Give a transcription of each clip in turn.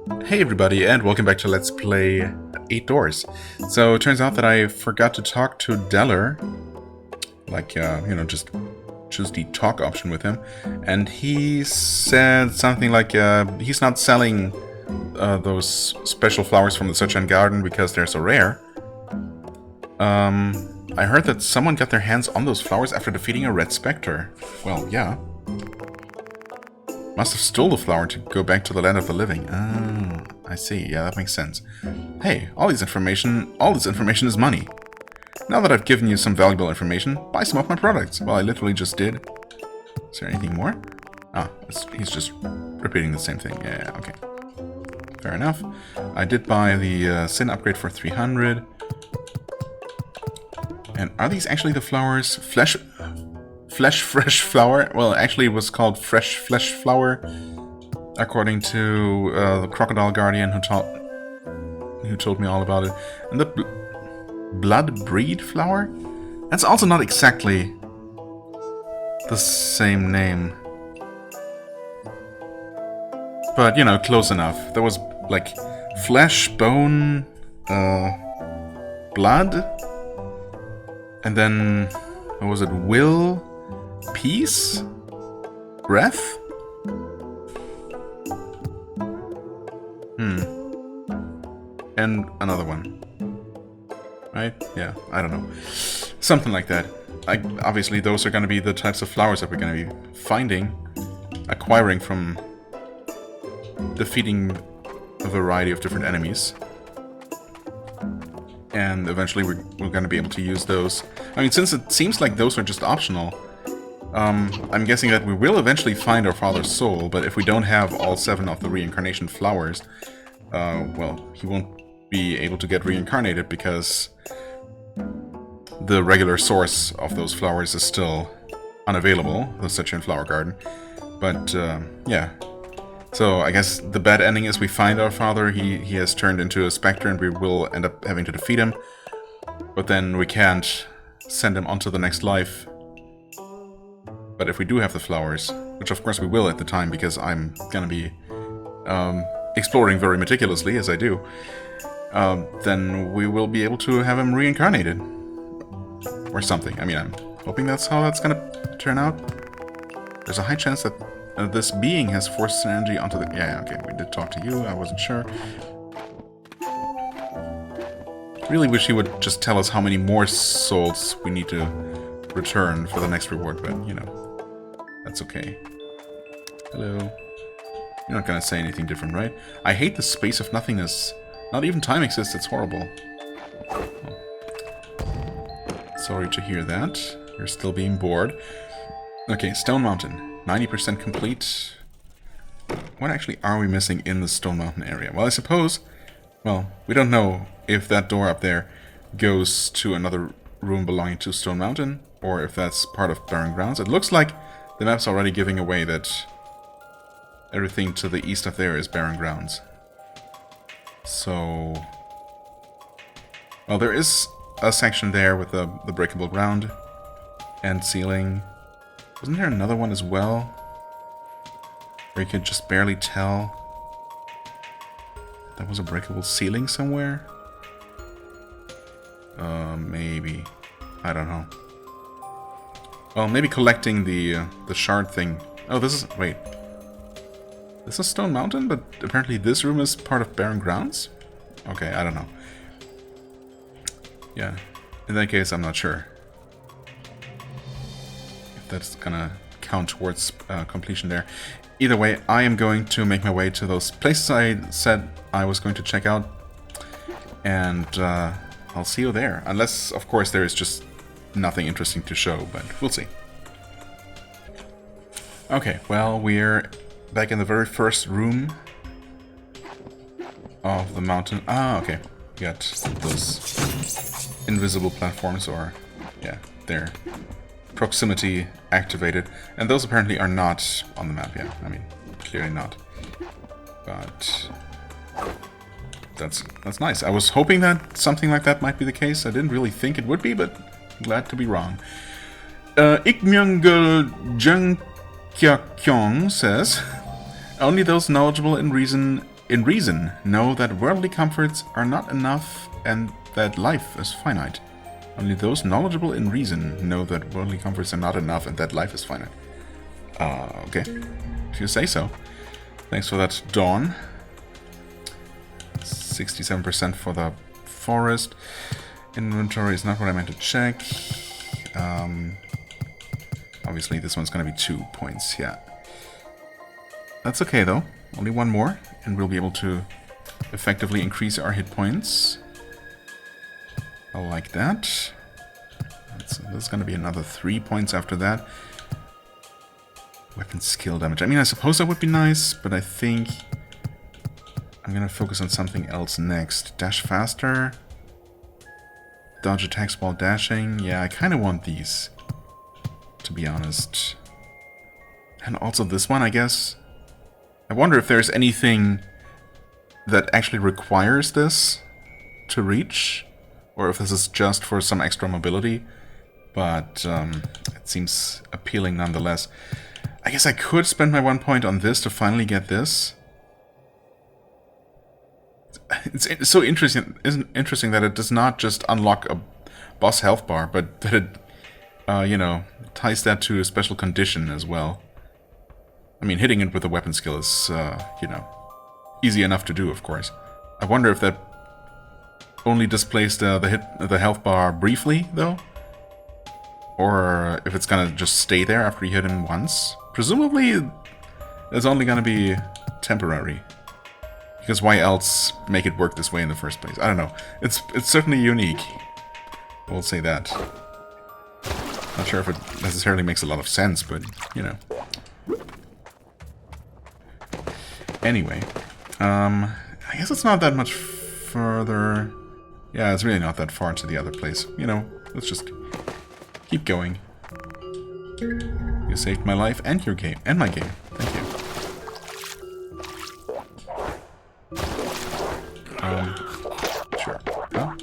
Hey everybody, and welcome back to Let's Play 8 Doors. So it turns out that I forgot to talk to Deller, like, just choose the talk option with him, and he said something like, he's not selling those special flowers from the Sunshine Garden because they're so rare. I heard that someone got their hands on those flowers after defeating a red specter. Well, yeah. Must have stole the flower to go back to the land of the living. Oh, I see. Yeah, that makes sense. Hey, all this information is money. Now that I've given you some valuable information, buy some of my products. Well, I literally just did. Is there anything more? Ah, he's just repeating the same thing. Yeah, okay. Fair enough. I did buy the Sin upgrade for 300. And are these actually the flowers? Flesh fresh flower? Well, actually it was called fresh flesh flower, according to the Crocodile Guardian who told me all about it. And the blood breed flower? That's also not exactly the same name. But, you know, close enough. There was, like, flesh, bone, blood, and then, what was it, will? Peace? Breath? And another one. Right? Yeah, I don't know. Something like that. Obviously, those are going to be the types of flowers that we're going to be finding, acquiring from defeating a variety of different enemies. And eventually we're going to be able to use those. I mean, since it seems like those are just optional, I'm guessing that we will eventually find our father's soul, but if we don't have all 7 of the reincarnation flowers, well, he won't be able to get reincarnated because the regular source of those flowers is still unavailable, the Citrian Flower Garden. But, yeah. So, I guess the bad ending is we find our father, he has turned into a specter and we will end up having to defeat him. But then we can't send him onto the next life. But if we do have the flowers, which of course we will at the time because I'm gonna be exploring very meticulously, as I do, then we will be able to have him reincarnated. Or something. I mean, I'm hoping that's how that's gonna turn out. There's a high chance that this being has forced an energy onto the... Yeah, okay, we did talk to you, I wasn't sure. Really wish he would just tell us how many more souls we need to return for the next reward, but, you know, that's okay. Hello. You're not gonna say anything different, right? I hate the space of nothingness. Not even time exists, it's horrible. Oh. Sorry to hear that. You're still being bored. Okay, Stone Mountain. 90% complete. What actually are we missing in the Stone Mountain area? Well, I suppose... Well, we don't know if that door up there goes to another room belonging to Stone Mountain, or if that's part of Barren Grounds. It looks like the map's already giving away that everything to the east of there is Barren Grounds. So... Well, there is a section there with the breakable ground and ceiling. Wasn't there another one as well? Where you could just barely tell that was a breakable ceiling somewhere? Maybe. I don't know. Well, maybe collecting the shard thing. Oh, this is... Wait. This is Stone Mountain, but apparently this room is part of Barren Grounds? Okay, I don't know. Yeah. In that case, I'm not sure if that's gonna count towards completion there. Either way, I am going to make my way to those places I said I was going to check out. And I'll see you there. Unless, of course, there is just nothing interesting to show, but we'll see. Okay, well, we're back in the very first room of the mountain. Ah, okay. We got those invisible platforms, or, yeah, they're proximity activated. And those apparently are not on the map, yeah. I mean, clearly not. But that's nice. I was hoping that something like that might be the case. I didn't really think it would be, but glad to be wrong. Ikmyungul Jungkyakyong says, only those knowledgeable in reason in reason know that worldly comforts are not enough and that life is finite. Only those knowledgeable in reason know that worldly comforts are not enough and that life is finite. Okay. If you say so. Thanks for that, Dawn. 67% for the forest. Inventory is not what I meant to check. Obviously, this one's going to be 2 points, yeah. That's okay, though. Only one more, and we'll be able to effectively increase our hit points. I like that. There's going to be another 3 points after that. Weapon skill damage. I mean, I suppose that would be nice, but I think I'm going to focus on something else next. Dash faster. Dodge attacks while dashing. Yeah, I kind of want these, to be honest. And also this one, I guess. I wonder if there's anything that actually requires this to reach, or if this is just for some extra mobility. But it seems appealing nonetheless. I guess I could spend my 1 point on this to finally get this. It's so interesting, isn't interesting that it does not just unlock a boss health bar, but that it, you know, ties that to a special condition as well. I mean, hitting it with a weapon skill is, you know, easy enough to do, of course. I wonder if that only displays the health bar briefly, though, or if it's gonna just stay there after you hit him once. Presumably, it's only gonna be temporary. Because why else make it work this way in the first place? I don't know. It's certainly unique. We'll say that. Not sure if it necessarily makes a lot of sense, but, you know. Anyway. I guess it's not that much further. Yeah, it's really not that far to the other place. You know, let's just keep going. You saved my life and your game. And my game. Thank you. Sure. Huh?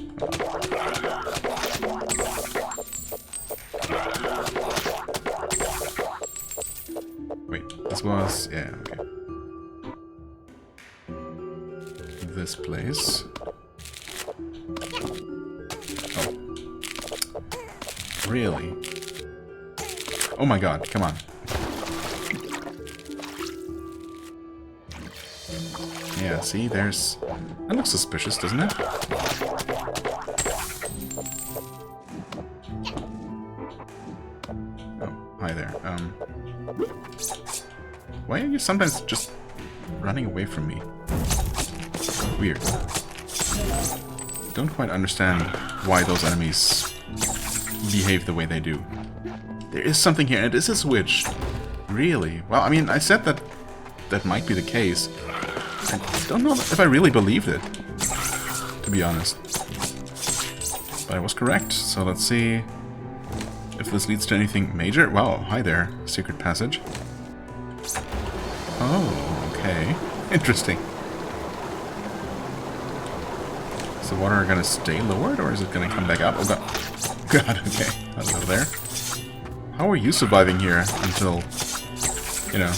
Wait, this was... yeah, okay. This place. Oh. Really? Oh my god, come on. Yeah, see, there's... that looks suspicious, doesn't it? Oh, hi there. Why are you sometimes just running away from me? Weird. Don't quite understand why those enemies behave the way they do. There is something here, and it is a switch. Really? Well, I mean, I said that that might be the case. I don't know if I really believed it, to be honest. But I was correct, so let's see if this leads to anything major. Wow, hi there, secret passage. Oh, okay. Interesting. Is the water gonna stay lowered, or is it gonna come back up? Oh god. God, okay. Hello there. How are you surviving here until, you know,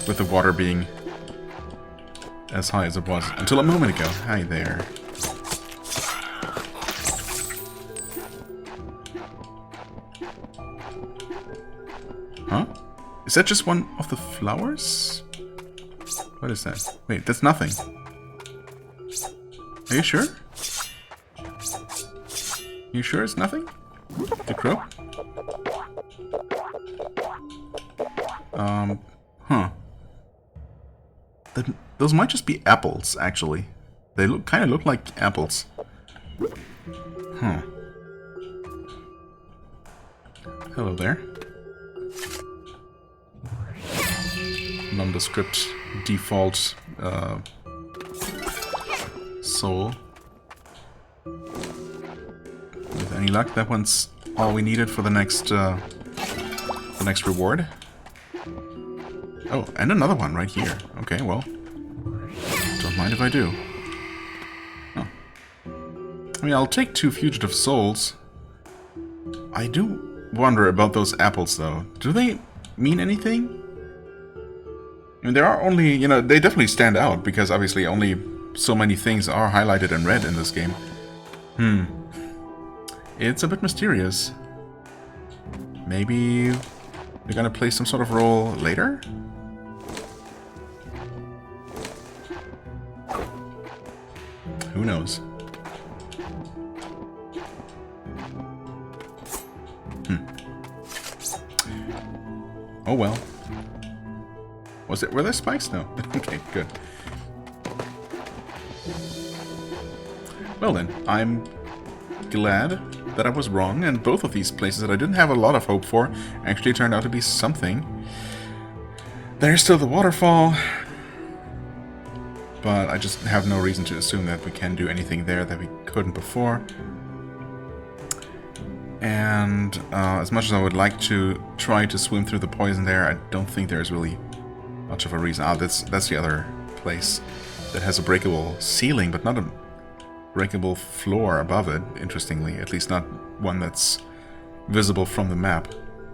with the water being as high as it was until a moment ago? Hi there. Huh? Is that just one of the flowers? What is that? Wait, that's nothing. Are you sure? You sure it's nothing? The crow? Huh. Those might just be apples, actually. They kind of look like apples. Huh. Hello there. Nondescript default soul. With any luck, that one's all we needed for the next reward. Oh, and another one right here. Okay, well, don't mind if I do. Oh. I mean, I'll take 2 fugitive souls. I do wonder about those apples, though. Do they mean anything? I mean, there are only, you know, they definitely stand out, because obviously only so many things are highlighted in red in this game. It's a bit mysterious. Maybe we're gonna play some sort of role later? Who knows? Oh well. Were there spikes? No. Okay, good. Well then, I'm glad that I was wrong, and both of these places that I didn't have a lot of hope for actually turned out to be something. There's still the waterfall, but I just have no reason to assume that we can do anything there that we couldn't before. And as much as I would like to try to swim through the poison there, I don't think there's really much of a reason. Ah, that's the other place that has a breakable ceiling, but not a breakable floor above it, interestingly. At least not one that's visible from the map.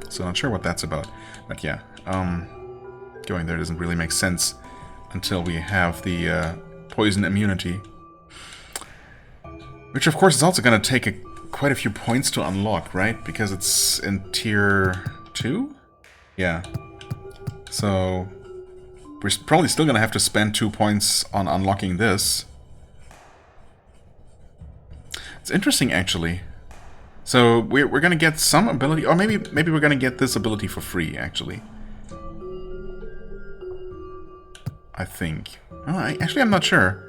So not sure what that's about. But yeah, going there doesn't really make sense until we have the poison immunity. Which of course is also going to take quite a few points to unlock, right? Because it's in tier 2? Yeah. So we're probably still going to have to spend 2 points on unlocking this. It's interesting, actually. So we're going to get some ability, or maybe we're going to get this ability for free, actually. I think. Oh, actually, I'm not sure.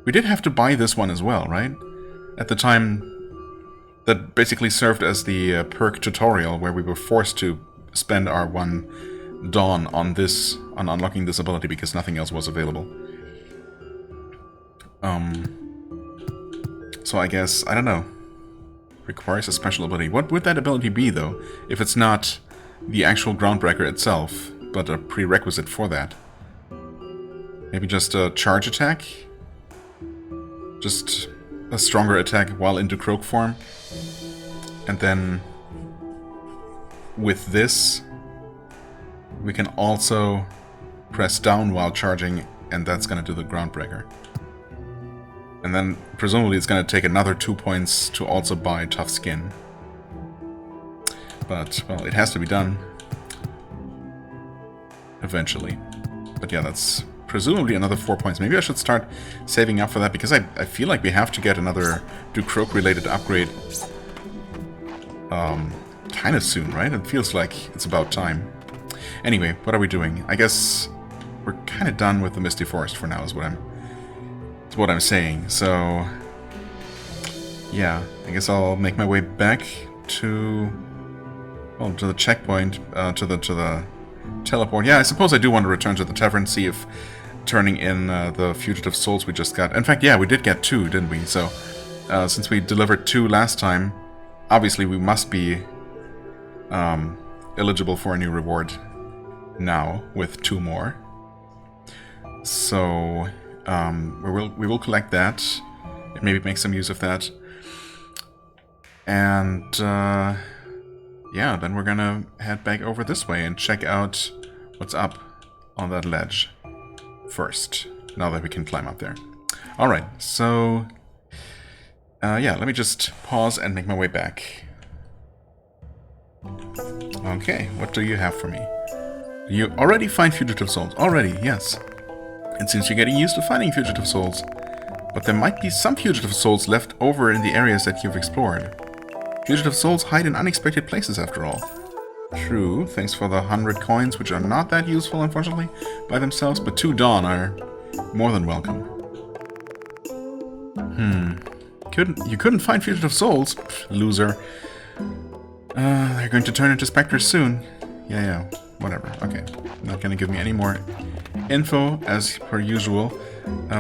We did have to buy this one as well, right? At the time, that basically served as the perk tutorial, where we were forced to spend our 1 dawn on this, on unlocking this ability, because nothing else was available. So I guess, I don't know. Requires a special ability. What would that ability be, though, if it's not the actual Groundbreaker itself, but a prerequisite for that? Maybe just a charge attack? Just a stronger attack while into Croak form? And then with this, we can also press down while charging, and that's going to do the Groundbreaker. And then presumably it's going to take another 2 points to also buy Tough Skin. But, well, it has to be done eventually. But yeah, that's presumably another 4 points. Maybe I should start saving up for that, because I feel like we have to get another Croak related upgrade kind of soon, right? It feels like it's about time. Anyway, what are we doing? I guess we're kind of done with the Misty Forest for now, is what I'm saying. So yeah, I guess I'll make my way back to, well, to the checkpoint, to the teleport. Yeah, I suppose I do want to return to the tavern, see if turning in the fugitive souls we just got. In fact, yeah, we did get 2, didn't we? So since we delivered 2 last time, obviously we must be eligible for a new reward now with 2 more. So we will collect that and maybe make some use of that. And yeah, then we're gonna head back over this way and check out what's up on that ledge first, now that we can climb up there. Alright, so yeah, let me just pause and make my way back. Okay, what do you have for me? You already find fugitive souls. Already, yes. It seems you're getting used to finding fugitive souls. But there might be some fugitive souls left over in the areas that you've explored. Fugitive souls hide in unexpected places, after all. True, thanks for the 100 coins, which are not that useful, unfortunately, by themselves, but 2 Dawn are more than welcome. You couldn't find fugitive souls? Pfft, loser. They're going to turn into specters soon. Yeah, whatever. Okay, not gonna give me any more info, as per usual.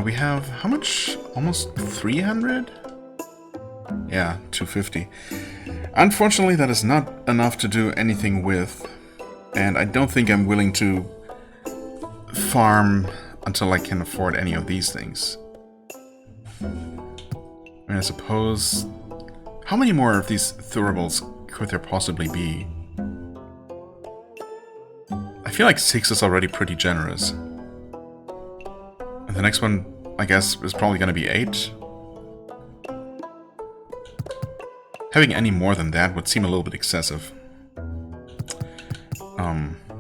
We have, how much? Almost 300? Yeah, 250. Unfortunately, that is not enough to do anything with, and I don't think I'm willing to farm until I can afford any of these things. I mean, I suppose... How many more of these thurables could there possibly be? I feel like 6 is already pretty generous. And the next one, I guess, is probably going to be 8. Having any more than that would seem a little bit excessive.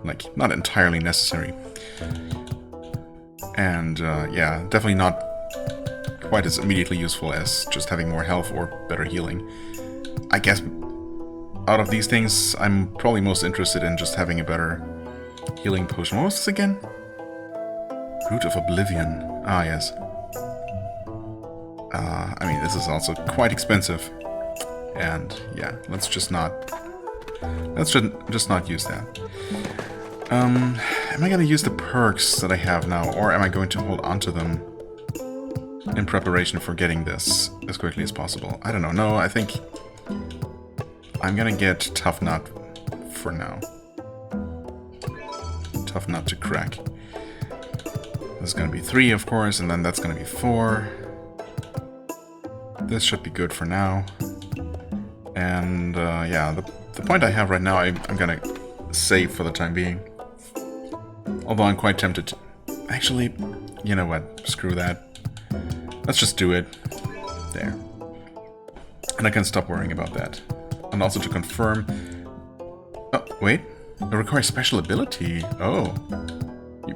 Like, not entirely necessary. And, yeah, definitely not quite as immediately useful as just having more health or better healing. I guess, out of these things, I'm probably most interested in just having a better healing potion. What was this again? Root of Oblivion. Ah, yes. I mean, this is also quite expensive. And, yeah, let's just not use that. Am I going to use the perks that I have now, or am I going to hold on to them in preparation for getting this as quickly as possible? I don't know. No, I think I'm going to get Tough Nut for now. Tough Nut to crack. This is going to be 3, of course, and then that's going to be 4. This should be good for now. And, yeah, the point I have right now, I'm going to save for the time being. Although I'm quite tempted to... Actually, you know what? Screw that. Let's just do it. There. And I can stop worrying about that. And also to confirm... Oh, wait. It requires special ability. Oh.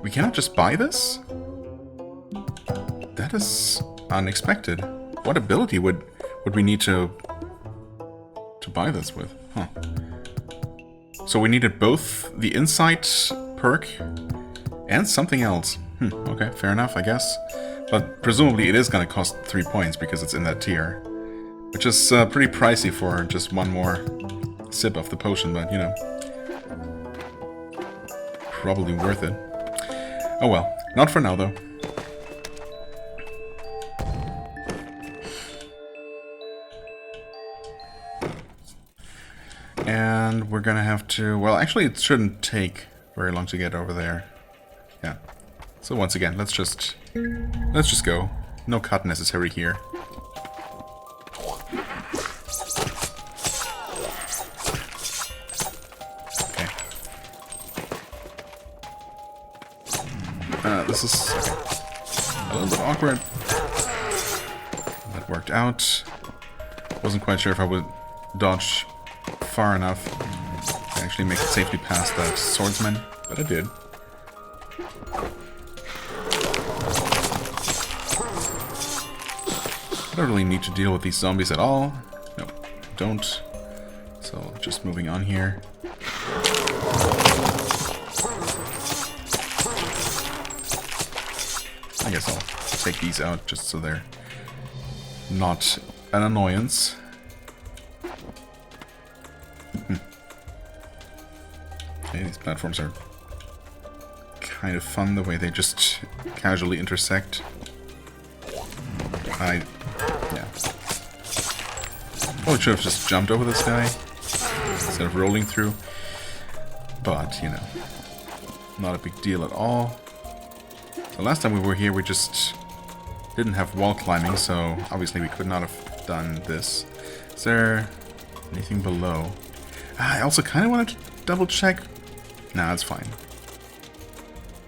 We cannot just buy this? That is unexpected. What ability would we need to buy this with? Huh. So we needed both the Insight perk and something else. Okay, fair enough, I guess. But presumably it is going to cost 3 points because it's in that tier. Which is pretty pricey for just one more sip of the potion, but, you know. Probably worth it. Oh well, not for now though. And we're gonna have to... Well, actually it shouldn't take very long to get over there. Yeah. So once again, let's just go. No cut necessary here. Okay. This is okay. A little bit awkward. That worked out. Wasn't quite sure if I would dodge far enough to actually make it safely past that swordsman, but I did. I don't really need to deal with these zombies at all. No, don't. So, just moving on here. I guess I'll take these out just so they're not an annoyance. Okay, these platforms are kind of fun, the way they just casually intersect. Yeah. Probably should have just jumped over this guy instead of rolling through. But, you know, not a big deal at all. So last time we were here, we just didn't have wall climbing, so obviously we could not have done this. Is there anything below? I also kind of wanted to double check. Nah, that's fine.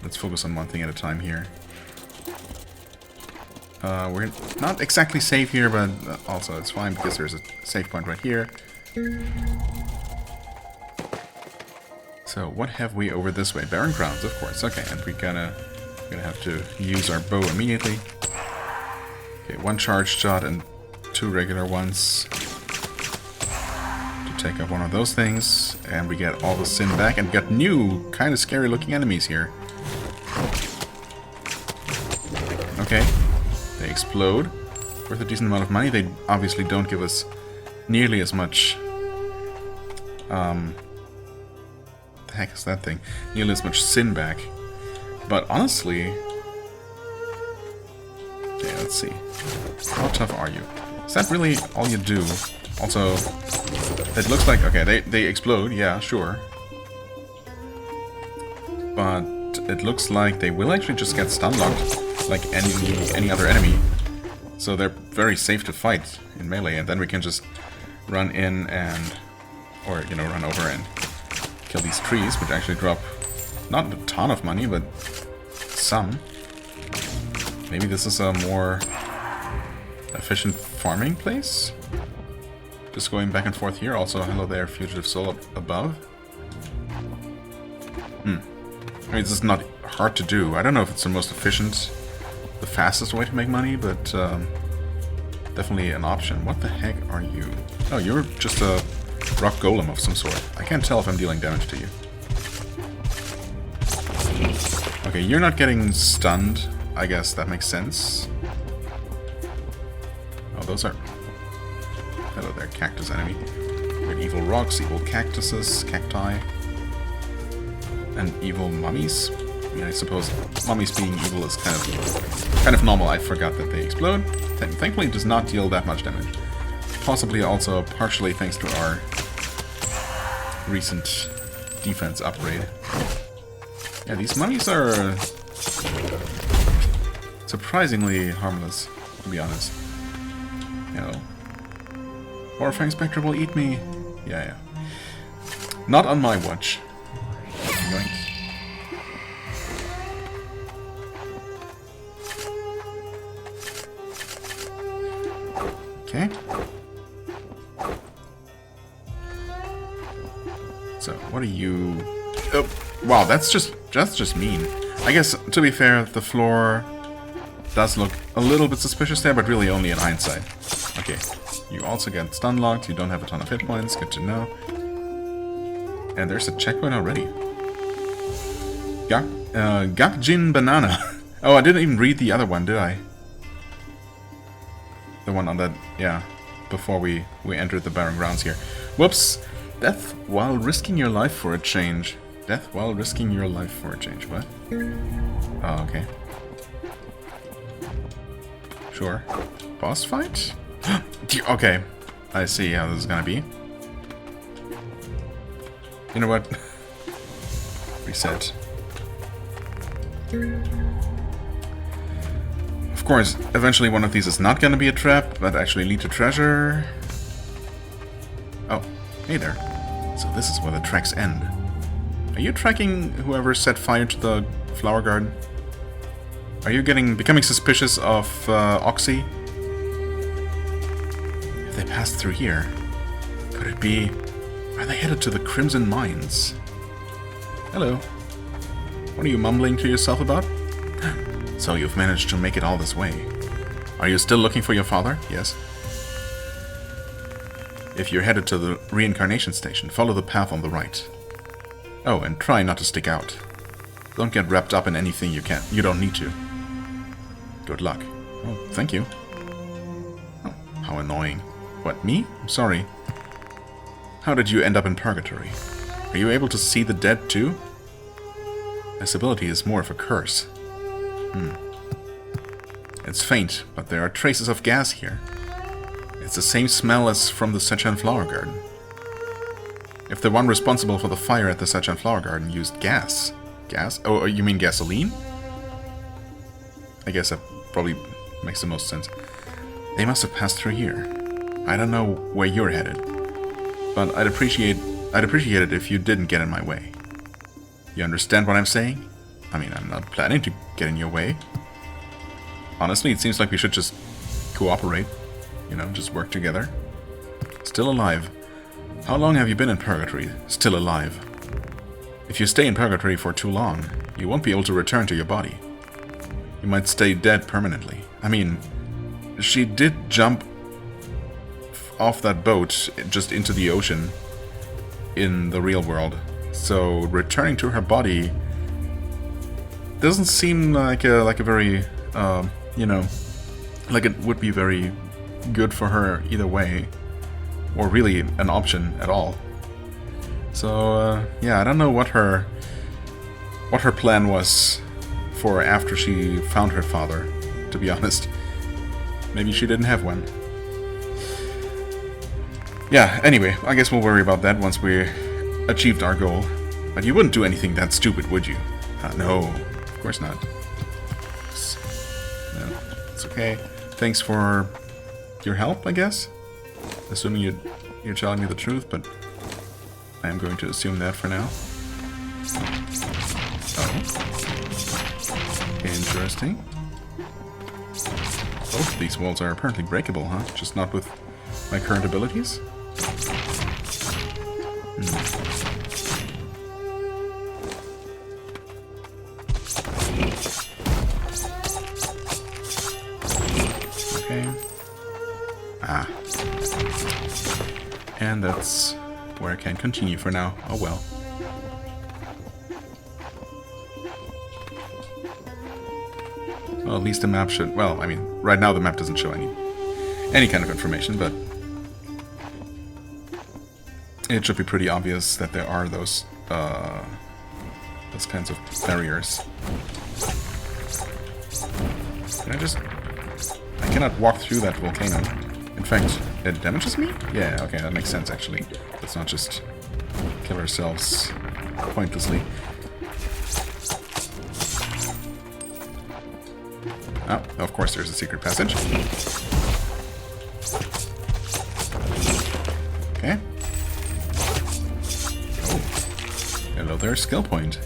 Let's focus on one thing at a time here. We're not exactly safe here, but also it's fine because there's a save point right here. So what have we over this way? Barren grounds, of course. Okay, and we're gonna have to use our bow immediately. Okay, 1 charged shot and 2 regular ones to take up one of those things, and we get all the sin back, and we got new, kind of scary looking enemies here. Okay. They explode. Worth a decent amount of money. They obviously don't give us nearly as much... the heck is that thing? Nearly as much sin back. But honestly... Okay, let's see. How tough are you? Is that really all you do? Also, it looks like... Okay, they explode, yeah, sure. But it looks like they will actually just get stun locked. Like any other enemy. So they're very safe to fight in melee, and then we can just run in and... Or, you know, run over and kill these trees, which actually drop Not a ton of money, but some. Maybe this is a more efficient farming place? Just going back and forth here. Also, hello there, fugitive soul up above. I mean, this is not hard to do. I don't know if it's the most efficient, the fastest way to make money, but definitely an option. What the heck are you? Oh, you're just a rock golem of some sort. I can't tell if I'm dealing damage to you. Okay, you're not getting stunned. I guess that makes sense. Oh, those are... Hello there, cactus enemy. Weird evil rocks, evil cactuses, cacti. And evil mummies. I mean, I suppose mummies being evil is kind of normal. I forgot that they explode. Thankfully, it does not deal that much damage. Possibly also partially thanks to our recent defense upgrade. Yeah, these mummies are surprisingly harmless, to be honest. You know, Horrifying Spectre will eat me. Yeah. Not on my watch. Yoink. Okay. So, what are you... Oh, wow, that's just mean. I guess, to be fair, the floor does look a little bit suspicious there, but really only in hindsight. Okay, you also get stun locked, you don't have a ton of hit points, good to know. And there's a checkpoint already. Gakjin Banana. Oh, I didn't even read the other one, did I? The one on that, yeah, before we entered the barren grounds here. Whoops! Death while risking your life for a change. Death while risking your life for a change. What? Oh, okay. Sure. Boss fight? Okay. I see how this is gonna be. You know what? Reset. Of course, eventually one of these is not gonna be a trap, but actually lead to treasure. Oh, hey there. So this is where the tracks end. Are you tracking whoever set fire to the flower garden? Are you becoming suspicious of Oxy? If they passed through here, could it be... Are they headed to the Crimson Mines? Hello. What are you mumbling to yourself about? So you've managed to make it all this way. Are you still looking for your father? Yes. If you're headed to the reincarnation station, follow the path on the right. Oh, and try not to stick out. Don't get wrapped up in anything you don't need to. Good luck. Oh, thank you. Oh, how annoying. What, me? I'm sorry. How did you end up in Purgatory? Are you able to see the dead too? This ability is more of a curse. It's faint, but there are traces of gas here. It's the same smell as from the Sechan Flower Garden. If the one responsible for the fire at the Sechan Flower Garden used gas... Gas? Oh, you mean gasoline? I guess that probably makes the most sense. They must have passed through here. I don't know where you're headed, but I'd appreciate it if you didn't get in my way. You understand what I'm saying? I mean, I'm not planning to get in your way. Honestly, it seems like we should just cooperate. You know, just work together. Still alive. How long have you been in Purgatory? Still alive. If you stay in Purgatory for too long, you won't be able to return to your body. You might stay dead permanently. I mean, she did jump off that boat just into the ocean in the real world. So returning to her body doesn't seem like a very, you know, like it would be very good for her either way, or really an option at all. So yeah, I don't know what her plan was for after she found her father, to be honest. Maybe she didn't have one. Yeah, anyway, I guess we'll worry about that once we achieved our goal. But you wouldn't do anything that stupid, would you? No, of course not. No, it's okay. Thanks for your help, I guess? Assuming you're telling me the truth, but I am going to assume that for now. Interesting. Both of these walls are apparently breakable, huh? Just not with my current abilities? Okay. Ah. And that's where I can continue for now. Oh well. Well, at least the map should... Well, I mean, right now the map doesn't show any kind of information, but it should be pretty obvious that there are those kinds of barriers. Can I just... I cannot walk through that volcano. In fact, it damages me? Yeah, okay, that makes sense, actually. Let's not just kill ourselves pointlessly. Oh, of course there's a secret passage. Okay. Oh. Hello there, skill point.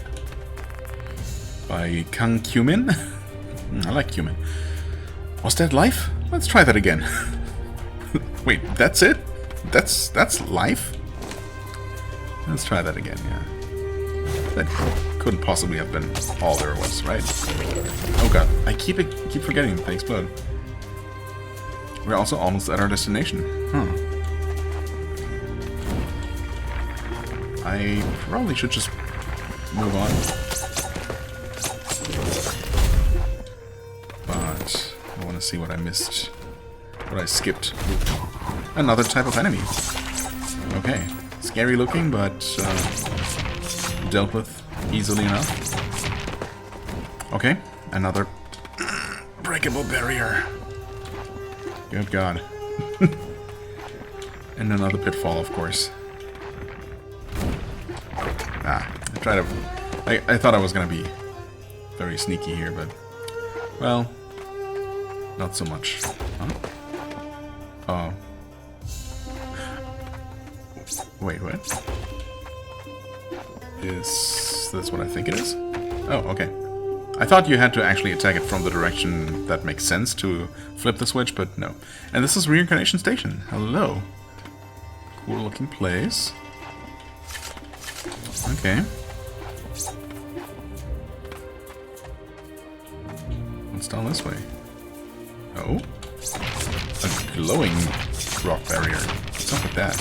By Kang Cumin. I like cumin. Was that life? Let's try that again. Wait, that's it? That's life? Let's try that again, yeah. That couldn't possibly have been all there was, right? Oh god, I keep forgetting they explode. We're also almost at our destination. Huh. I probably should just move on. But I want to see what I missed. What I skipped. Another type of enemy. Okay. Scary looking, but dealt with easily enough. Okay. Another breakable barrier. Good god. And another pitfall, of course. Ah, I thought I was gonna be very sneaky here, but well, not so much. Huh? Oh. Wait, what? Is this what I think it is? Oh, okay. I thought you had to actually attack it from the direction that makes sense to flip the switch, but no. And this is Reincarnation Station. Hello. Cool looking place. Okay. What's down this way? Oh? A glowing rock barrier. What's up with that?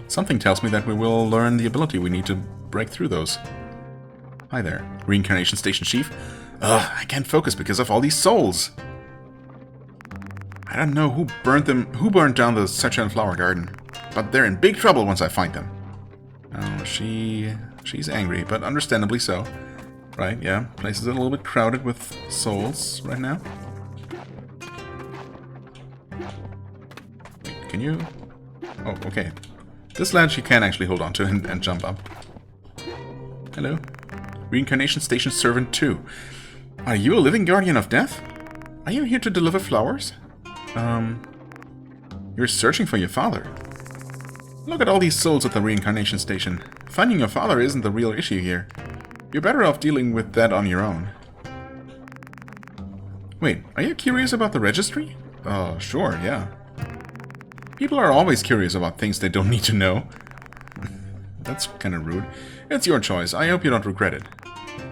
Something tells me that we will learn the ability we need to break through those. Hi there, Reincarnation Station Chief. Ugh, I can't focus because of all these souls. I don't know who burned down the Sechan Flower Garden, but they're in big trouble once I find them. Oh, she's angry, but understandably so. Right, yeah, place is a little bit crowded with souls right now. Wait, can you... Oh, okay. This ledge you can actually hold on to and jump up. Hello. Reincarnation Station Servant 2. Are you a living guardian of death? Are you here to deliver flowers? You're searching for your father. Look at all these souls at the Reincarnation Station. Finding your father isn't the real issue here. You're better off dealing with that on your own. Wait, are you curious about the registry? Oh, sure, yeah. People are always curious about things they don't need to know. That's kind of rude. It's your choice. I hope you don't regret it.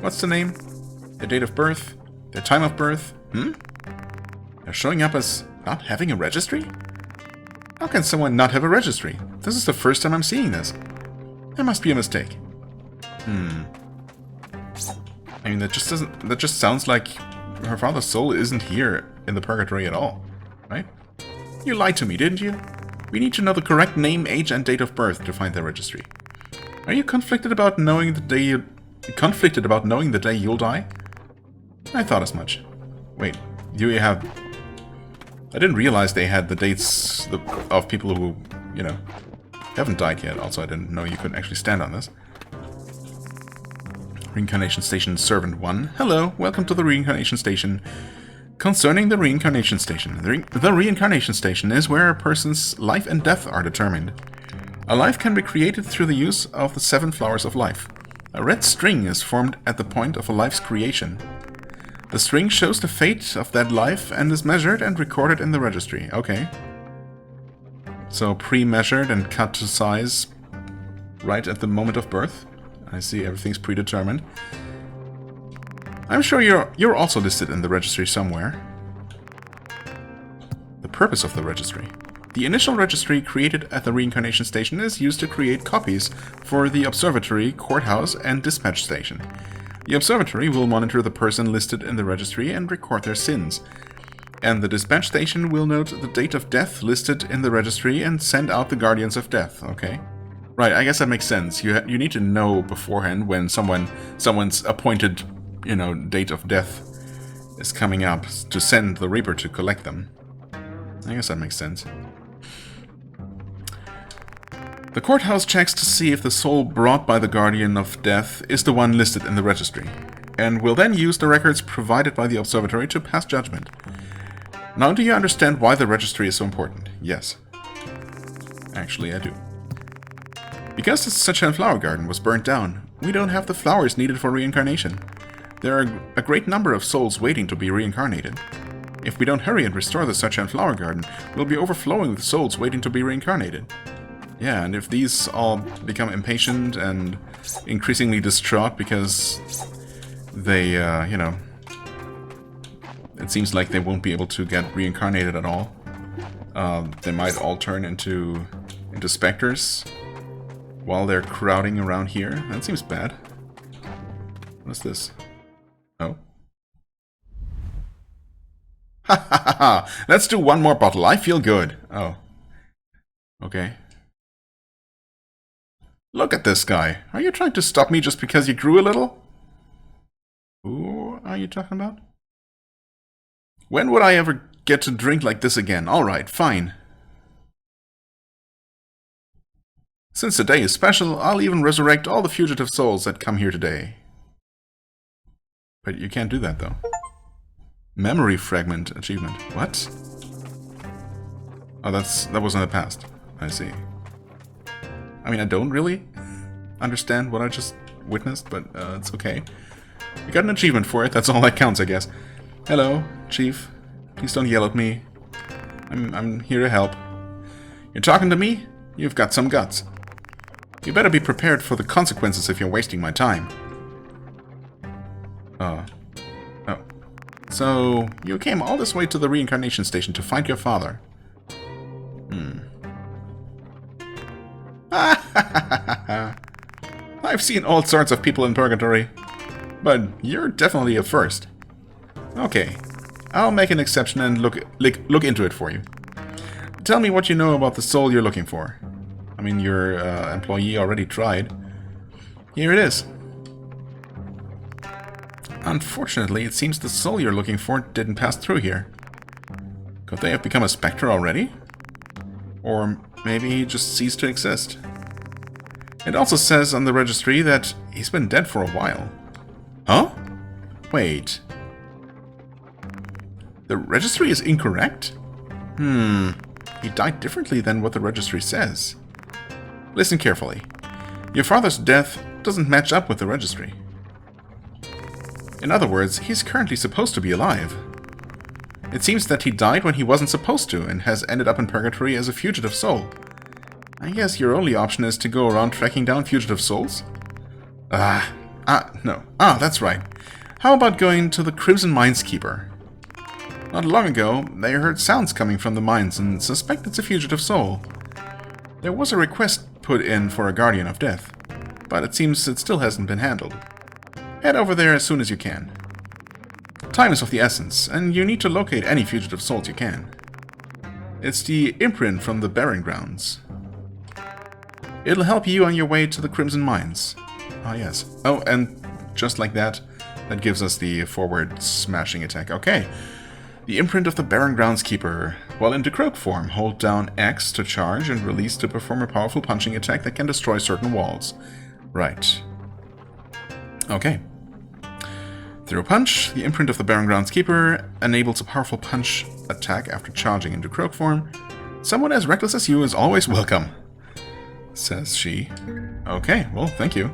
What's the name? Their date of birth? Their time of birth? They're showing up as not having a registry? How can someone not have a registry? This is the first time I'm seeing this. There must be a mistake. I mean, that just sounds like her father's soul isn't here in the purgatory at all, right? You lied to me, didn't you? We need to know the correct name, age, and date of birth to find their registry. Are you conflicted about knowing the day you'll die? I thought as much. Wait, do you have... I didn't realize they had the dates of people who, you know, haven't died yet. Also, I didn't know you could actually stand on this. Reincarnation Station Servant 1. Hello, welcome to the Reincarnation Station. Concerning the Reincarnation Station. The Reincarnation Station is where a person's life and death are determined. A life can be created through the use of the 7 flowers of life. A red string is formed at the point of a life's creation. The string shows the fate of that life and is measured and recorded in the registry. Okay. So pre-measured and cut to size right at the moment of birth. I see, everything's predetermined. I'm sure you're also listed in the registry somewhere. The purpose of the registry. The initial registry created at the reincarnation station is used to create copies for the observatory, courthouse, and dispatch station. The observatory will monitor the person listed in the registry and record their sins. And the dispatch station will note the date of death listed in the registry and send out the guardians of death. Okay. Right, I guess that makes sense. You need to know beforehand when someone's appointed, you know, date of death is coming up to send the Reaper to collect them. I guess that makes sense. The courthouse checks to see if the soul brought by the Guardian of Death is the one listed in the registry, and will then use the records provided by the observatory to pass judgment. Now do you understand why the registry is so important? Yes. Actually, I do. Because the Sunshine Flower Garden was burnt down, we don't have the flowers needed for reincarnation. There are a great number of souls waiting to be reincarnated. If we don't hurry and restore the Sunshine Flower Garden, we'll be overflowing with souls waiting to be reincarnated. Yeah, and if these all become impatient and increasingly distraught because they, you know, it seems like they won't be able to get reincarnated at all, they might all turn into specters while they're crowding around here. That seems bad. What's this? Oh. Ha ha ha ha! Let's do one more bottle. I feel good. Oh. Okay. Look at this guy. Are you trying to stop me just because you grew a little? Who are you talking about? When would I ever get to drink like this again? Alright, fine. Since today is special, I'll even resurrect all the fugitive souls that come here today. But you can't do that, though. Memory fragment achievement. What? Oh, that was in the past. I see. I mean, I don't really understand what I just witnessed, but it's okay. We got an achievement for it. That's all that counts, I guess. Hello, Chief. Please don't yell at me. I'm here to help. You're talking to me? You've got some guts. You better be prepared for the consequences if you're wasting my time. Oh. So, you came all this way to the reincarnation station to find your father. I've seen all sorts of people in Purgatory, but you're definitely a first. Okay, I'll make an exception and look into it for you. Tell me what you know about the soul you're looking for. I mean, your employee already tried. Here it is. Unfortunately, it seems the soul you're looking for didn't pass through here. Could they have become a spectre already? Or maybe he just ceased to exist. It also says on the registry that he's been dead for a while. Huh? Wait. The registry is incorrect? He died differently than what the registry says. Listen carefully. Your father's death doesn't match up with the registry. In other words, he's currently supposed to be alive. It seems that he died when he wasn't supposed to and has ended up in Purgatory as a fugitive soul. I guess your only option is to go around tracking down fugitive souls? No. That's right. How about going to the Crimson Mines Keeper? Not long ago, they heard sounds coming from the mines and suspect it's a fugitive soul. There was a request put in for a Guardian of Death, but it seems it still hasn't been handled. Head over there as soon as you can. Time is of the essence, and you need to locate any fugitive souls you can. It's the imprint from the Barren Grounds. It'll help you on your way to the Crimson Mines. Ah, yes. Oh, and just like that, that gives us the forward smashing attack. Okay. The imprint of the Barren Grounds Keeper. While in decroak form, hold down X to charge and release to perform a powerful punching attack that can destroy certain walls. Right. Okay. Through a punch, the imprint of the Barren Grounds Keeper enables a powerful punch attack after charging into decroak form. Someone as reckless as you is always welcome, says she. Okay, well, thank you.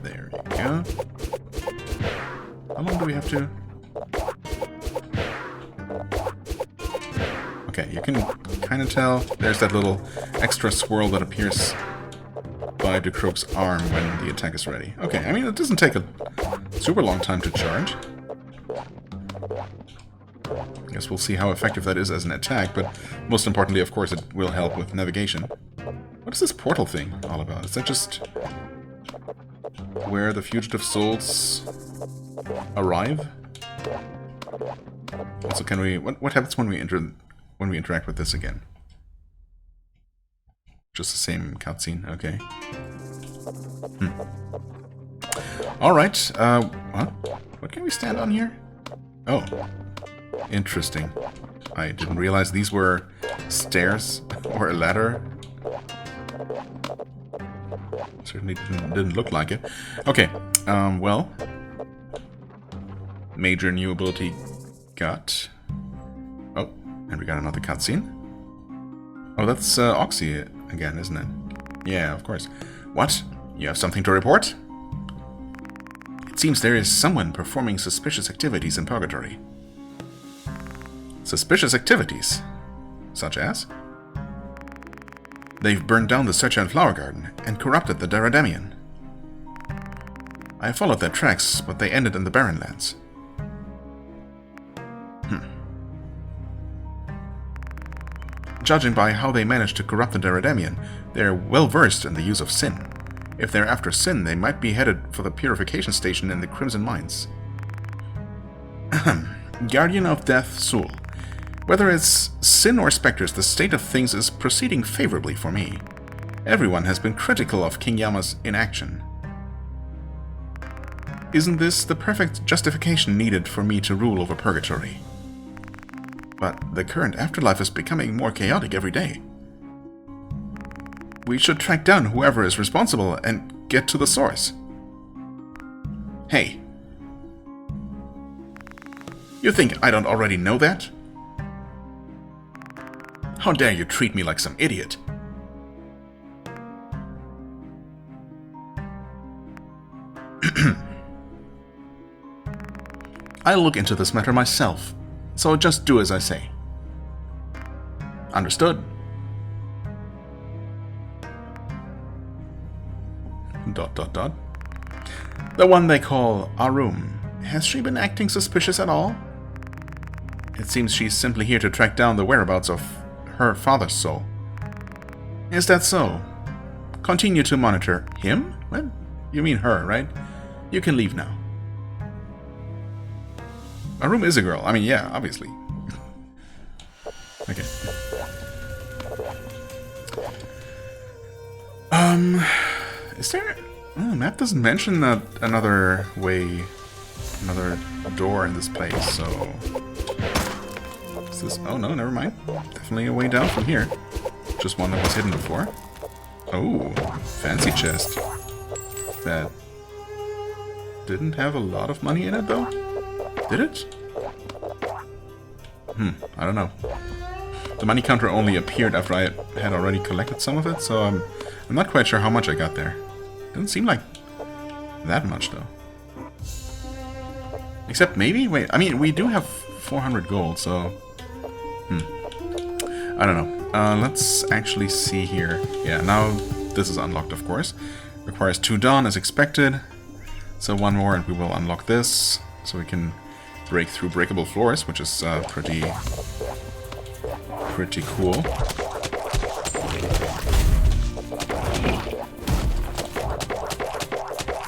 There you go. How long do we have to? Okay, you can kind of tell there's that little extra swirl that appears by the Croak's arm when the attack is ready. Okay, I mean, it doesn't take a super long time to charge. I guess we'll see how effective that is as an attack, but most importantly, of course, it will help with navigation. What is this portal thing all about? Is that just where the fugitive souls arrive? Also, can we... What happens when we interact with this again? Just the same cutscene, okay. Alright, what can we stand on here? Oh, interesting. I didn't realize these were stairs or a ladder. Certainly didn't look like it. Okay, well. Major new ability got. Oh, and we got another cutscene. Oh, that's Oxy again, isn't it? Yeah, of course. What? You have something to report? It seems there is someone performing suspicious activities in Purgatory. Suspicious activities? Such as? They've burned down the Searchlight Flower Garden and corrupted the Darademian. I followed their tracks, but they ended in the Barren Lands. Judging by how they managed to corrupt the Darademian, they're well versed in the use of sin. If they're after sin, they might be headed for the purification station in the Crimson Mines. Guardian of Death Soul. Whether it's sin or specters, the state of things is proceeding favorably for me. Everyone has been critical of King Yama's inaction. Isn't this the perfect justification needed for me to rule over Purgatory? But the current afterlife is becoming more chaotic every day. We should track down whoever is responsible and get to the source. Hey. You think I don't already know that? How dare you treat me like some idiot? I'll look into this matter myself. So just do as I say. Understood. Dot dot dot. The one they call Arum. Has she been acting suspicious at all? It seems she's simply here to track down the whereabouts of her father's soul. Is that so? Continue to monitor him? Well, you mean her, right? You can leave now. Arum is a girl. I mean, yeah, obviously. Okay. Is there... Oh, the map doesn't mention another way... Another door in this place, so... Is this... Oh, no, never mind. Definitely a way down from here. Just one that was hidden before. Oh, fancy chest. That... didn't have a lot of money in it, though? Did it? I don't know. The money counter only appeared after I had already collected some of it, so I'm not quite sure how much I got there. Doesn't seem like that much, though. Except maybe? Wait, I mean, we do have 400 gold, so... I don't know. Let's actually see here. Yeah, now this is unlocked, of course. Requires 2 dawn, as expected. So one more and we will unlock this. So we can break through breakable floors, which is pretty cool.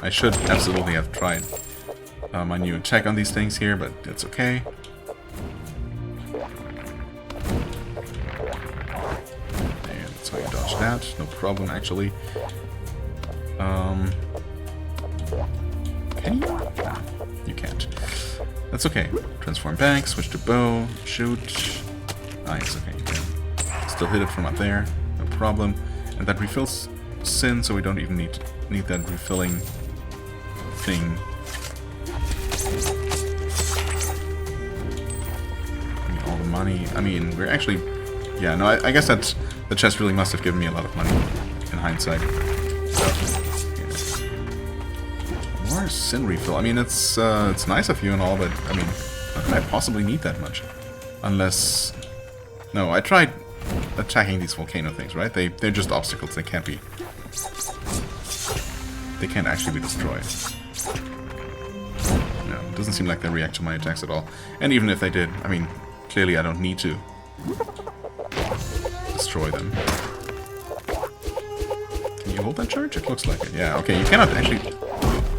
I should absolutely have tried my new attack on these things here, but it's okay. And so you dodge that, no problem actually. Can you? No, you can't. That's okay. Transform back, switch to bow, shoot. Nice, okay, you can still hit it from up there, no problem. And that refills sin, so we don't even need that refilling thing. All the money. I mean, we're actually... Yeah, no, I guess that's... The chest really must have given me a lot of money, in hindsight. So, yeah. More sin refill. I mean, it's nice of you and all, but I mean, how can I possibly need that much? Unless... No, I tried attacking these volcano things, right? They're just obstacles. They can't be... They can't actually be destroyed. No, it doesn't seem like they react to my attacks at all. And even if they did, I mean, clearly I don't need to destroy them. Can you hold that charge? It looks like it. Yeah, okay, you cannot actually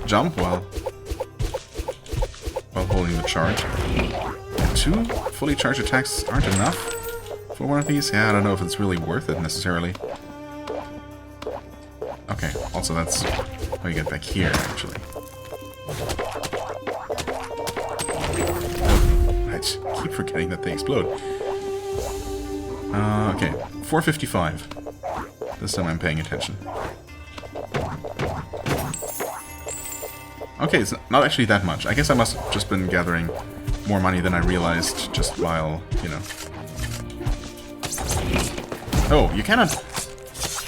jump while holding the charge. And 2 fully charged attacks aren't enough for one of these? Yeah, I don't know if it's really worth it necessarily. Okay, also that's how you get back here, actually. I keep forgetting that they explode. Okay, 455. This time I'm paying attention. Okay, it's not actually that much. I guess I must have just been gathering more money than I realized just while, you know. Oh, you cannot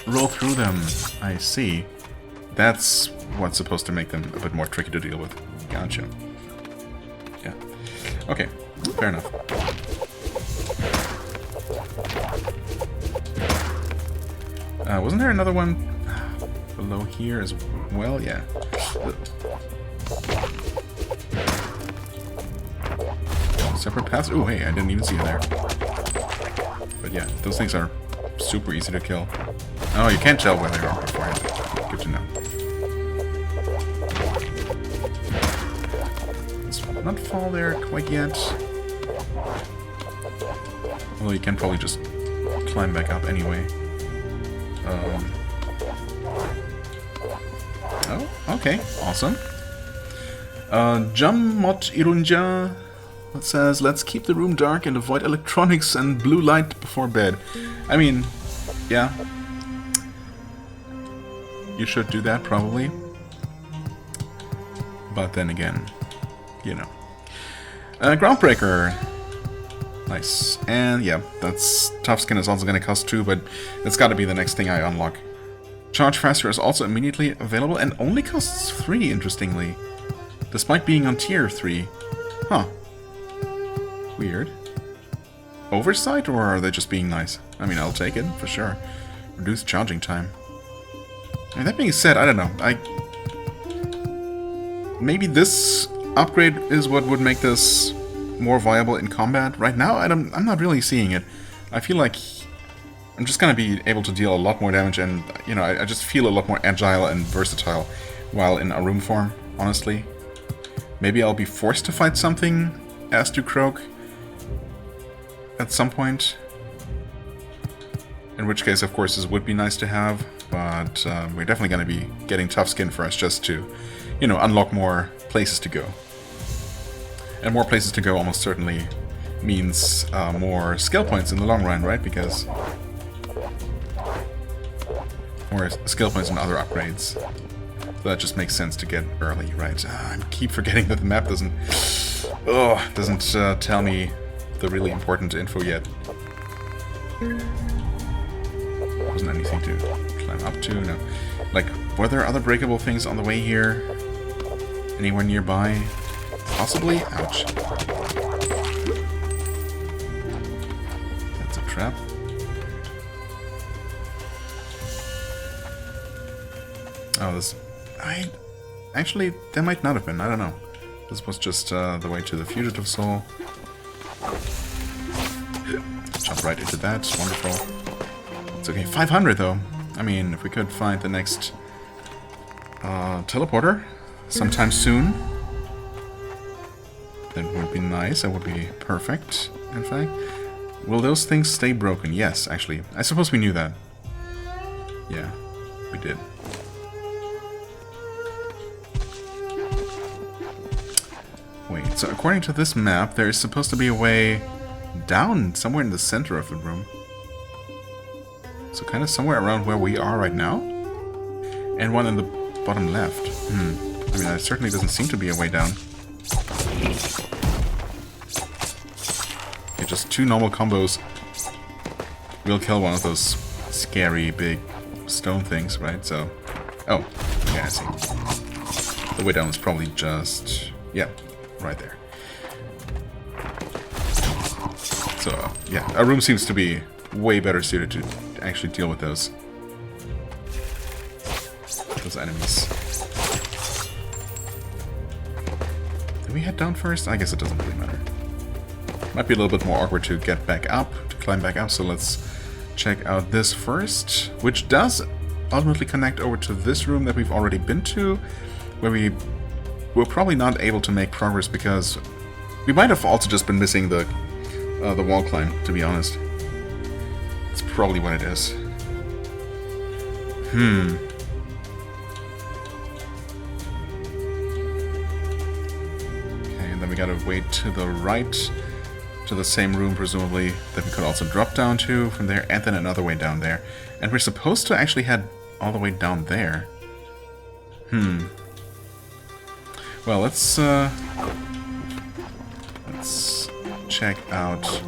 roll through them. I see. That's what's supposed to make them a bit more tricky to deal with. Gotcha. Yeah. Okay, fair enough. Wasn't there another one below here as well? Yeah. Separate paths? Oh, hey, I didn't even see it there. But yeah, those things are super easy to kill. Oh, you can't tell where they are beforehand. Good to know. Let's not fall there quite yet. Although you can probably just climb back up anyway. Oh, okay, awesome. Jammot Irunja says, let's keep the room dark and avoid electronics and blue light before bed. I mean, yeah. You should do that, probably. But then again, you know. Groundbreaker. Nice. And yeah, that's tough skin is also going to cost 2, but it's got to be the next thing I unlock. Charge faster is also immediately available and only costs 3, interestingly. Despite being on tier 3. Huh. Weird. Oversight, or are they just being nice? I mean, I'll take it, for sure. Reduced charging time. And that being said, I don't know. Maybe this upgrade is what would make this more viable in combat. Right now, I'm not really seeing it. I feel like I'm just gonna be able to deal a lot more damage, and you know, I just feel a lot more agile and versatile while in Arum form, honestly. Maybe I'll be forced to fight something as to Croak at some point. In which case, of course, this would be nice to have, but we're definitely gonna be getting tough skin for us just to, you know, unlock more places to go. And more places to go almost certainly means more skill points in the long run, right? Because more skill points and other upgrades. So that just makes sense to get early, right? I keep forgetting that the map doesn't tell me the really important info yet. Wasn't anything to climb up to, no. Like, were there other breakable things on the way here? Anywhere nearby? Possibly? Ouch. That's a trap. Oh, this... Actually, there might not have been. I don't know. This was just the way to the Fugitive Soul. Jump right into that. Wonderful. It's okay. 500, though. I mean, if we could find the next teleporter sometime soon, that would be nice. That would be perfect, in fact. Will those things stay broken? Yes, actually. I suppose we knew that. Yeah, we did. Wait, so according to this map, there is supposed to be a way down somewhere in the center of the room. So kind of somewhere around where we are right now. And one in the bottom left. I mean, there certainly doesn't seem to be a way down. Yeah, just 2 normal combos will kill one of those scary big stone things, right? So, oh, yeah, I see. The way down is probably just... yeah, right there. So, yeah, Arum seems to be way better suited to actually deal with those enemies. Did we head down first? I guess it doesn't really matter. Might be a little bit more awkward to get back up, to climb back up, so let's check out this first, which does ultimately connect over to this room that we've already been to, where we were probably not able to make progress because we might have also just been missing the wall climb, to be honest. It's probably what it is. Okay, and then we gotta wait to the right, to the same room, presumably, that we could also drop down to from there, and then another way down there. And we're supposed to actually head all the way down there. Well, let's check out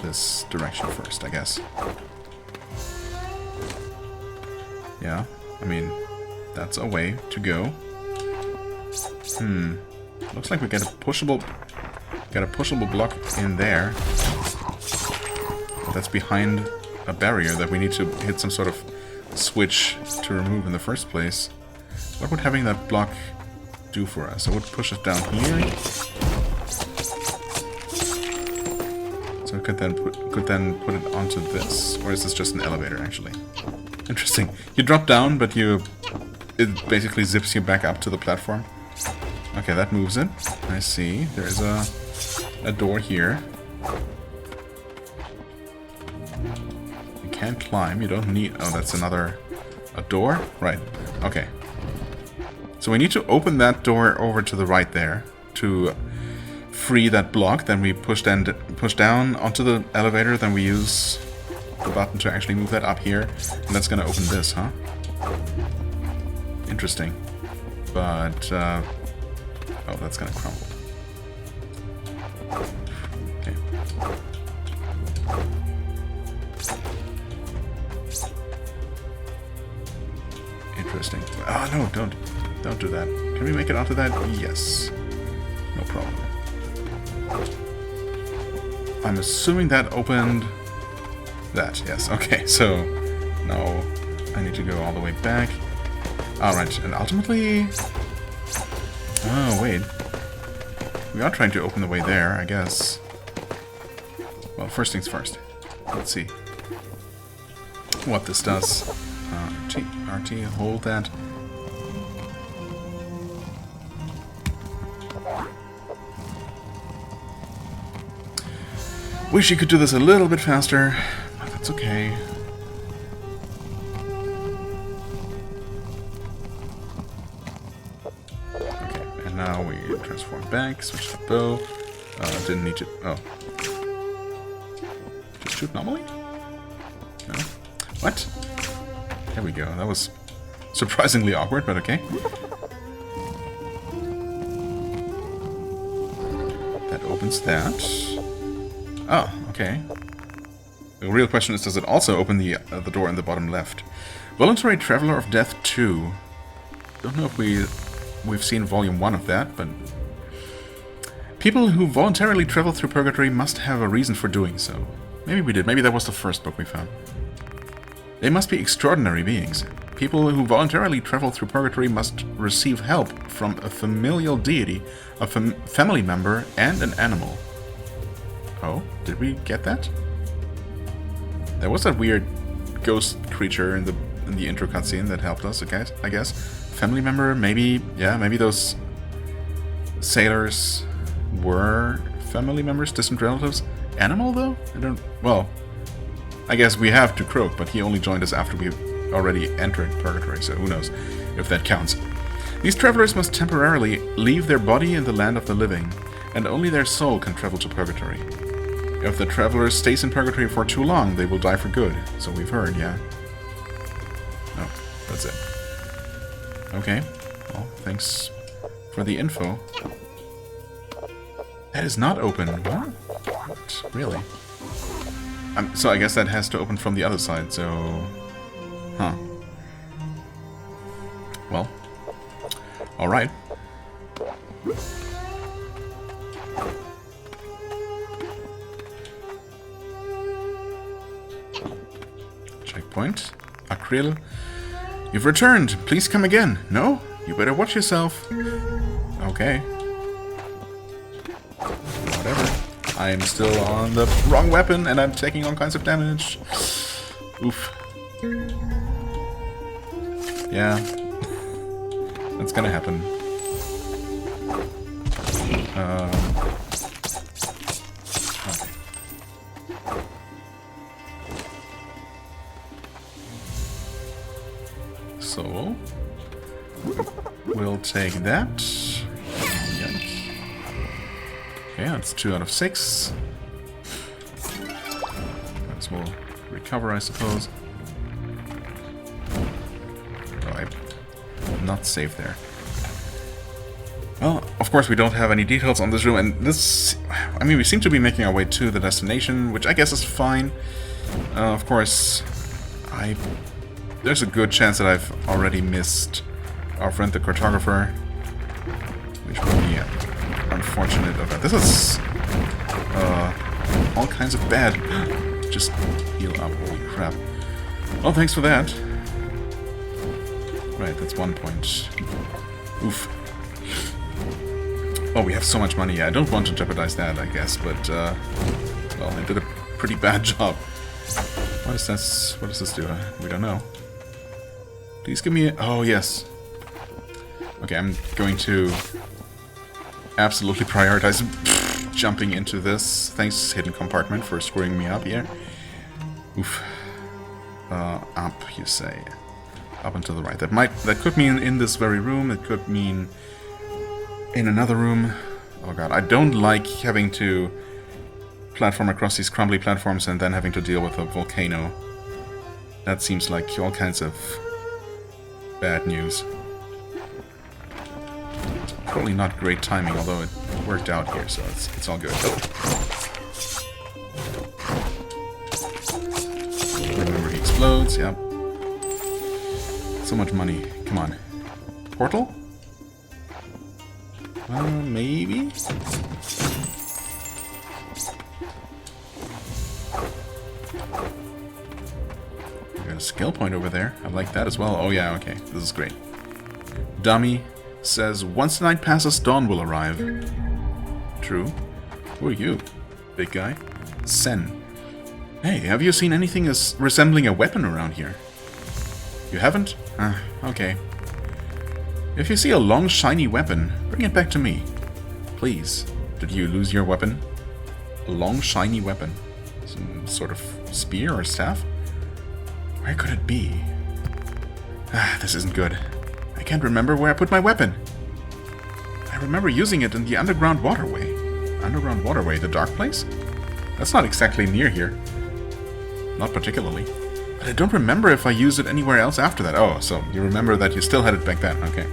this direction first, I guess. Yeah, I mean, that's a way to go. Looks like we got a pushable block in there. That's behind a barrier that we need to hit some sort of switch to remove in the first place. What would having that block do for us? It would push us down here. So we could then put it onto this, or is this just an elevator actually? Interesting. You drop down, but it basically zips you back up to the platform. Okay, that moves it. I see. There's a door here. You can't climb. You don't need... oh, that's a door? Right. Okay. So we need to open that door over to the right there to free that block. Then we push down onto the elevator. Then we use the button to actually move that up here. And that's going to open this, huh? Interesting. But... oh, that's gonna crumble. Okay. Interesting. Oh no, don't do that. Can we make it onto that? Yes. No problem. I'm assuming that opened that. Yes. Okay. So now I need to go all the way back. All right, and ultimately. Oh, wait. We are trying to open the way there, I guess. Well, first things first. Let's see what this does. RT, hold that. Wish you could do this a little bit faster, but that's okay. Now we transform back, switch to bow. Didn't need to... oh. Just shoot normally? No? What? There we go. That was surprisingly awkward, but okay. That opens that. Oh, okay. The real question is, does it also open the door in the bottom left? Voluntary Traveler of Death 2. Don't know if we've seen volume 1 of that, but people who voluntarily travel through purgatory must have a reason for doing so. Maybe we did. Maybe that was the first book we found. They must be extraordinary beings. People who voluntarily travel through purgatory must receive help from a familial deity, a family member, and an animal. Oh, did we get that? There was that weird ghost creature in the intro cutscene that helped us, I guess. Family member, maybe, yeah, maybe those sailors were family members, distant relatives. Animal, though? Well, I guess we have to Croak, but he only joined us after we already entered purgatory, so who knows if that counts. These travelers must temporarily leave their body in the land of the living, and only their soul can travel to purgatory. If the traveler stays in purgatory for too long, they will die for good, so we've heard, yeah? No, that's it. Okay, well, thanks for the info. That is not open. What? Really? So I guess that has to open from the other side, so... huh. Alright. Checkpoint. Acryl. You've returned. Please come again. No? You better watch yourself. Okay. Whatever. I'm still on the wrong weapon and I'm taking all kinds of damage. Oof. Yeah. That's gonna happen. Okay. So we'll take that. Yikes. Okay, that's 2 out of 6. Might as well recover, I suppose. Right. Not safe there. Well, of course we don't have any details on this room, and this... I mean, we seem to be making our way to the destination, which I guess is fine. Of course, there's a good chance that I've already missed our friend the cartographer, which would be unfortunate of that. This is all kinds of bad. Just heal up, holy crap. Well, thanks for that. Right, that's 1 point. Oof. Oh, we have so much money. Yeah, I don't want to jeopardize that, I guess, but, well, I did a pretty bad job. What does this do? We don't know. Please give me a... Oh, yes. Okay, I'm going to absolutely prioritize jumping into this. Thanks, hidden compartment, for screwing me up here. Oof. Up, you say. Up and to the right. That could mean in this very room. It could mean in another room. Oh god, I don't like having to platform across these crumbly platforms and then having to deal with a volcano. That seems like all kinds of bad news. Probably not great timing, although it worked out here, so it's all good. Remember, he explodes, yep. So much money. Come on. Portal? Maybe? We got a skill point over there. I like that as well. Oh yeah, okay. This is great. Dummy says, once the night passes, dawn will arrive. True. Who are you, big guy? Sen. Hey, have you seen anything as resembling a weapon around here? You haven't? Okay. If you see a long, shiny weapon, bring it back to me. Please. Did you lose your weapon? A long, shiny weapon. Some sort of spear or staff? Where could it be? This isn't good. I can't remember where I put my weapon. I remember using it in the underground waterway. Underground waterway? The dark place? That's not exactly near here. Not particularly. But I don't remember if I used it anywhere else after that. Oh, so you remember that you still had it back then. Okay.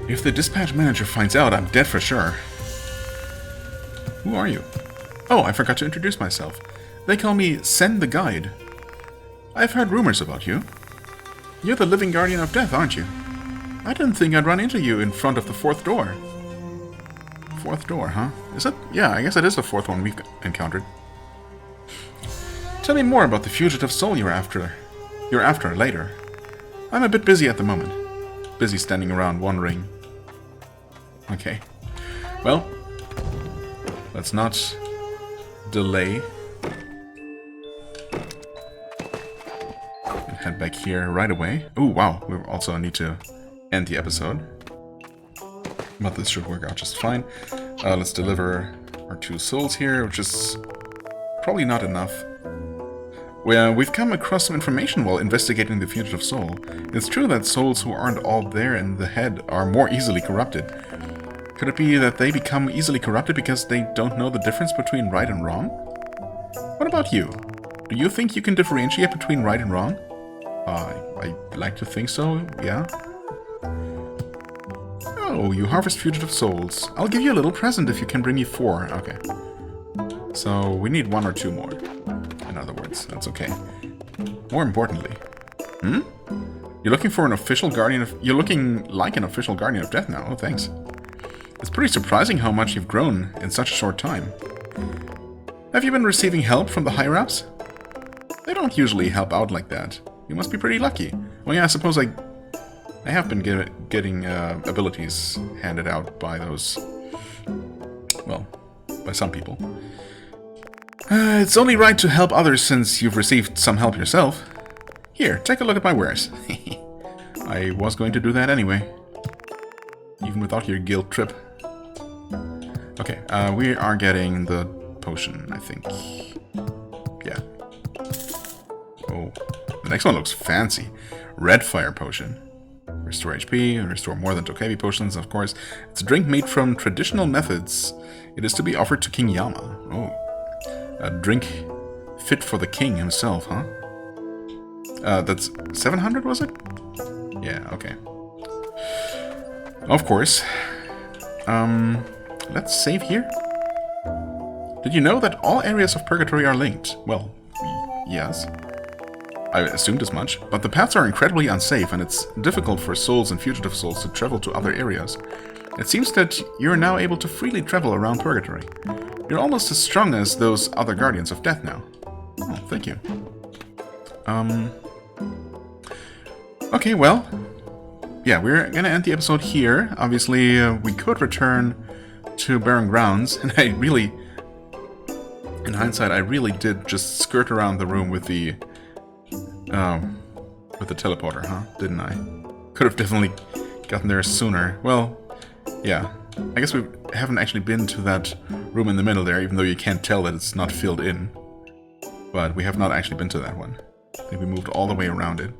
If the dispatch manager finds out, I'm dead for sure. Who are you? Oh, I forgot to introduce myself. They call me Sen the Guide. I've heard rumors about you. You're the living guardian of death, aren't you? I didn't think I'd run into you in front of the 4th door. 4th door, huh? Is it? Yeah, I guess it is the 4th one we've encountered. Tell me more about the fugitive soul you're after later. I'm a bit busy at the moment. Busy standing around wondering. Okay. Well, let's not delay. And head back here right away. Oh, wow. We also need to end the episode. But this should work out just fine. Let's deliver our 2 souls here, which is probably not enough. We've come across some information while investigating the fugitive soul. It's true that souls who aren't all there in the head are more easily corrupted. Could it be that they become easily corrupted because they don't know the difference between right and wrong? What about you? Do you think you can differentiate between right and wrong? I like to think so, yeah. Oh, you harvest fugitive souls. I'll give you a little present if you can bring me 4. Okay. So, we need 1 or 2 more. In other words, that's okay. More importantly. You're You're looking for an official guardian of... You're looking like an official guardian of death now. Oh, thanks. It's pretty surprising how much you've grown in such a short time. Have you been receiving help from the higher-ups? They don't usually help out like that. You must be pretty lucky. Well, yeah, I suppose I have been getting abilities handed out by those... Well, by some people. It's only right to help others since you've received some help yourself. Here, take a look at my wares. I was going to do that anyway. Even without your guilt trip. Okay, we are getting the potion, I think. Yeah. Oh, the next one looks fancy. Red fire potion. Restore HP, and restore more than Tokebi potions, of course. It's a drink made from traditional methods. It is to be offered to King Yama. Oh. A drink fit for the king himself, huh? That's 700, was it? Yeah, okay. Of course. Let's save here. Did you know that all areas of Purgatory are linked? Well, yes. I assumed as much, but the paths are incredibly unsafe and it's difficult for souls and fugitive souls to travel to other areas. It seems that you're now able to freely travel around Purgatory. You're almost as strong as those other Guardians of Death now. Oh, thank you. Okay, well, yeah, we're gonna end the episode here. Obviously, we could return to Barren Grounds, and I really, in hindsight, I really did just skirt around the room with the teleporter, huh? Didn't I? Could have definitely gotten there sooner. Well, yeah. I guess we haven't actually been to that room in the middle there, even though you can't tell that it's not filled in. But we have not actually been to that one. I think we moved all the way around it.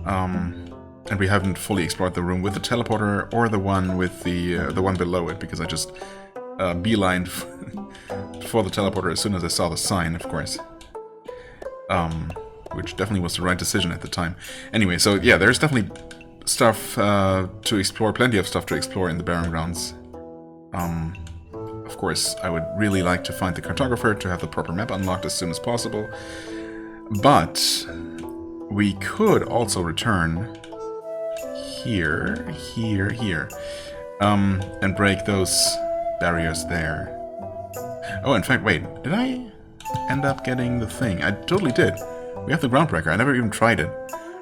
And we haven't fully explored the room with the teleporter or the one with the one below it, because I just beelined for the teleporter as soon as I saw the sign, of course. Which definitely was the right decision at the time. Anyway, so yeah, there's definitely stuff to explore, plenty of stuff to explore in the Barren Grounds. Of course, I would really like to find the cartographer to have the proper map unlocked as soon as possible. But we could also return here, and break those barriers there. Oh, in fact, wait, did I end up getting the thing? I totally did. We have the groundbreaker. I never even tried it.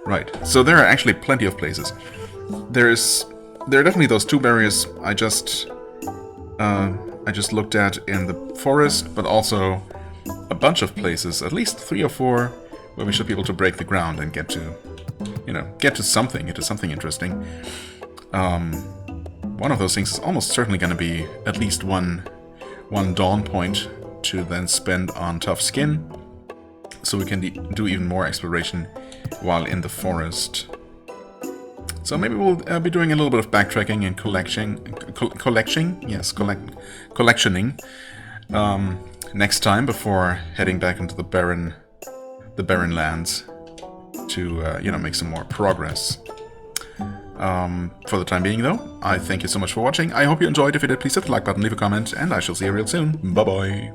Right. So there are actually plenty of places. There are definitely those two barriers I just looked at in the forest, but also a bunch of places, at least 3 or 4, where we should be able to break the ground and get to, you know, get to something interesting. One of those things is almost certainly going to be at least one dawn point to then spend on tough skin, so we can do even more exploration while in the forest. So maybe we'll be doing a little bit of backtracking and collectioning next time before heading back into the barren lands to you know, make some more progress. For the time being, though, I thank you so much for watching. I hope you enjoyed. If you did, please hit the like button, leave a comment, and I shall see you real soon. Bye bye.